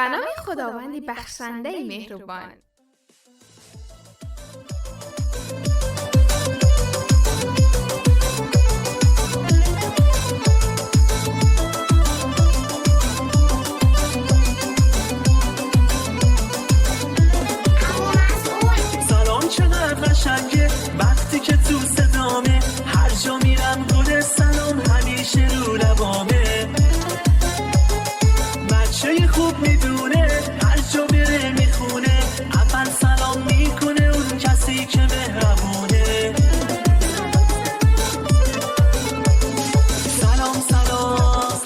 به نام خداوندی بخشنده مهربان. سلام چقدر قشنگه وقتی که تو صدامه، هر جا میرم گل سلام همیشه رو لبامه. بچه خوب میدونه هر جا بره میخونه، اول سلام میکنه اون کسی که مهربونه. سلام سلام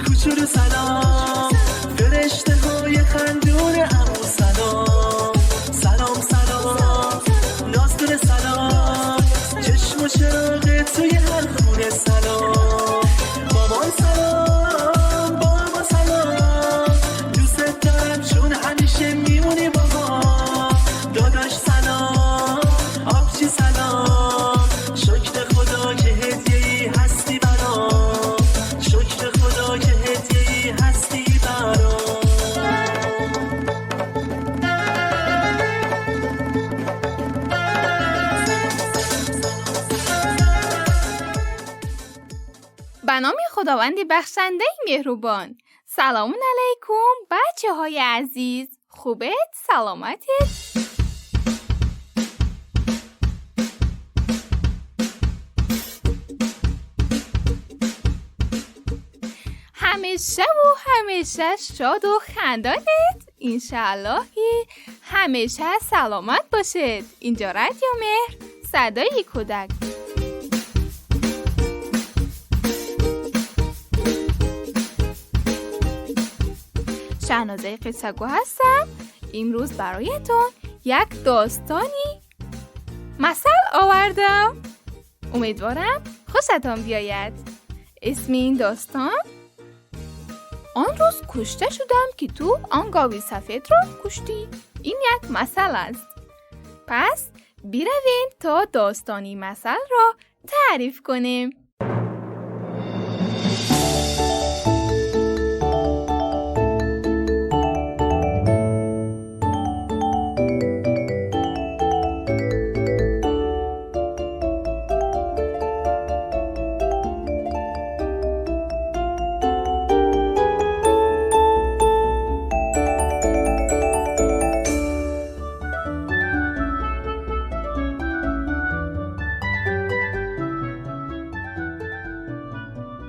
کوچولو سلام، فرشته های خندون عمو سلام. سلام سلام ناصر سلام، چشم و چراغ توی هر خونه سلام. مامان سلام بابا سلام، دوست دارم چون همیشه میمونی بابا. داداش سلام آبجی سلام، شکر خدا که هدیه‌ای هستی برام، شکر خدا که هدیه‌ای هستی برام. به نام خداوندی بخشنده مهربان. سلام علیکم بچه های عزیز، خوبت؟ سلامتت؟ همیشه و همیشه شاد و خندانت؟ انشالله که همیشه سلامت باشد. اینجا رادیو مهر، صدای کودک. شهنازه قصه گو هستم. امروز برایتون یک داستانی مثل آوردم. امیدوارم خوشتان بیاید. اسم این داستان آن روز کشته شدم که تو آن گاوی سفید را کشتی. این یک مثل است. پس برویم تا داستانی مثل را تعریف کنیم.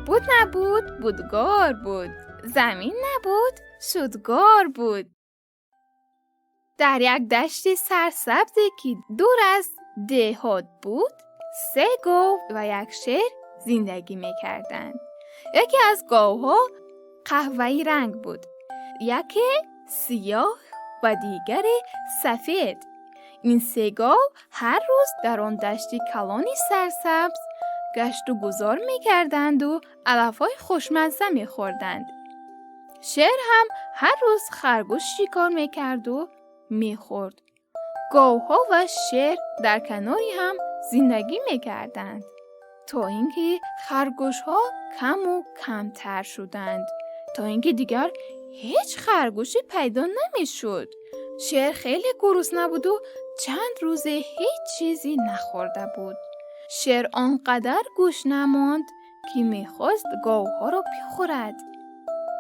بود نبود بودگار بود، زمین نبود شدگار بود. در یک دشت سرسبزی که دور از دهات بود، 3 گاو و یک شیر زندگی می‌کردند. یکی از گاوها قهوه‌ای رنگ بود، یکی سیاه و دیگری سفید. این 3 گاو هر روز در آن دشت کلانی سرسبز گشت و گذار می‌کردند و علف‌های خوشمزه می‌خوردند. شیر هم هر روز خرگوش شکار می‌کرد و می‌خورد. گاوها و شیر در کناری هم زندگی می‌کردند تا اینکه خرگوش‌ها کم و کمتر شدند، تا اینکه دیگر هیچ خرگوشی پیدا نمی‌شد. شیر خیلی گرسنه بود و چند روز هیچ چیزی نخورده بود. شیر آنقدر گشنه ماند که میخواست گاوها را بخورد،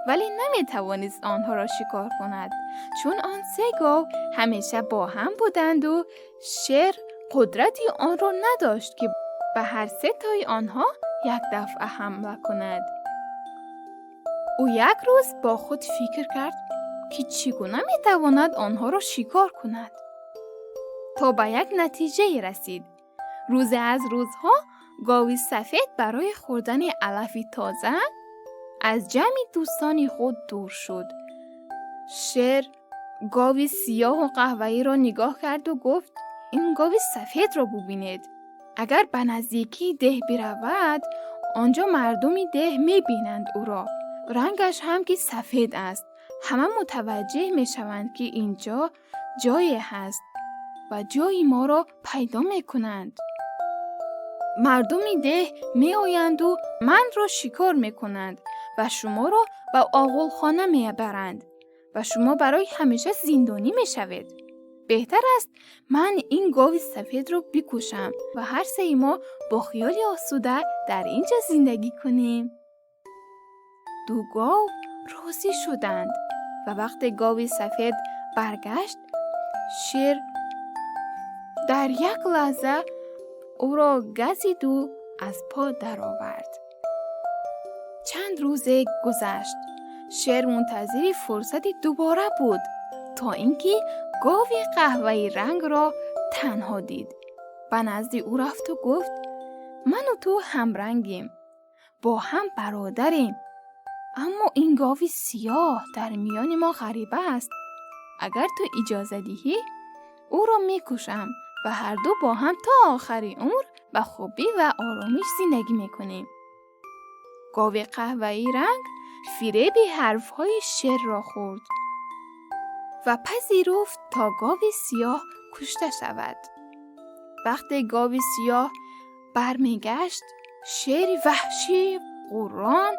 ولی نمیتوانست آنها را شکار کند، چون آن 3 گاو همیشه با هم بودند و شیر قدرتی آن را نداشت که به هر 3 تای آنها یک دفعه حمله کند. او یک روز با خود فکر کرد که چگونه میتواند آنها را شکار کند، تا به یک نتیجه رسید. روز از روزها گاوی سفید برای خوردن علفی تازه از جمع دوستان خود دور شد. شیر گاوی سیاه و قهوه‌ای را نگاه کرد و گفت: این گاوی سفید را ببینید. اگر به نزدیکی ده برود، آنجا مردمی ده می‌بینند او را. رنگش هم که سفید است. همه متوجه می‌شوند که اینجا جایی هست و جای ما را پیدا می‌کنند. مردمی ده می آیند و من را شکار می کنند و شما را به آغل خانه می برند و شما برای همیشه زندانی می شوید. بهتر است من این گاو سفید رو بکشم و هر سه ما با خیالی آسوده در اینجا زندگی کنیم. دو گاو راضی شدند و وقتی گاو سفید برگشت، شیر در یک لحظه او را گزید و از پا درآورد. چند روز گذشت. شیر منتظر فرصتی دوباره بود تا اینکه گاو قهوه‌ای رنگ را تنها دید. به نزد او رفت و گفت: من و تو همرنگیم، با هم برادریم، اما این گاو سیاه در میان ما غریبه است. اگر تو اجازه دهی او را میکشم و هر دو با هم تا آخر عمر به خوبی و آرامش زندگی میکنیم. گاو قهوه‌ای رنگ فریب حرفهای شیر را خورد و پذیرفت تا گاو سیاه کشته شود. وقتی گاو سیاه برمیگشت، شیر وحشی غران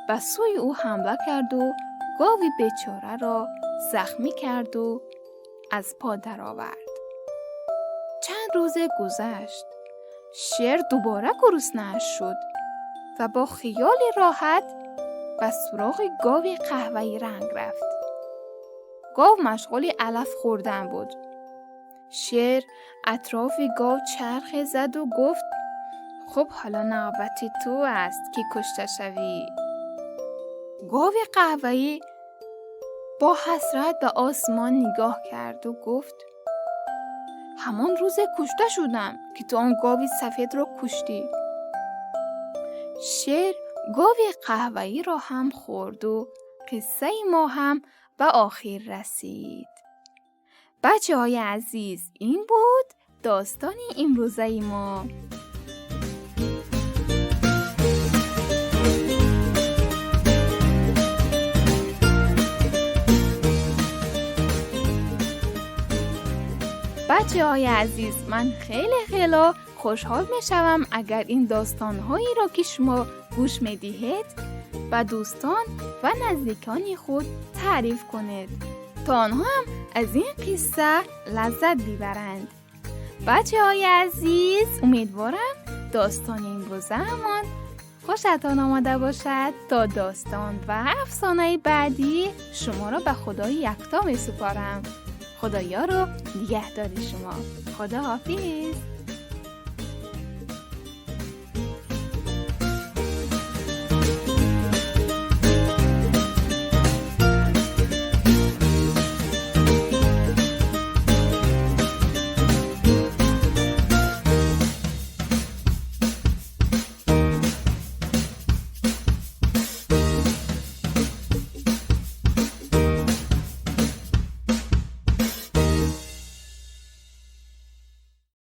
به سوی او حمله کرد و گاو بیچاره را زخمی کرد و از پا درآورد. چند روز گذشت. شیر دوباره گرسنه‌اش شد و با خیال راحت به سراغ گاو قهوه‌ای رنگ رفت. گاو مشغول علف خوردن بود. شیر اطراف گاو چرخ زد و گفت: خب حالا نوبت تو است که کشته شوی. گاو قهوه‌ای با حسرت به آسمان نگاه کرد و گفت: همان روز کشته شدم که تو آن گاو سفید را کشتی. شیر گاو قهوه‌ای را هم خورد و قصه ما هم به آخر رسید. بچه‌های عزیز، این بود داستان امروزه ما. بچه‌های عزیز، من خیلی خوشحال میشوم اگر این داستان‌هایی را که شما گوش میدهید و دوستان و نزدیکان خود تعریف کنید تا آنها هم از این قصه لذت ببرند. بچه‌های عزیز، امیدوارم داستان امروزه‌مان خوشتان آمده باشد. تا داستان و افسانه بعدی شما را به خدای یکتا می‌سپارم. خدایا رو نگهدار شما. خدا حافظ.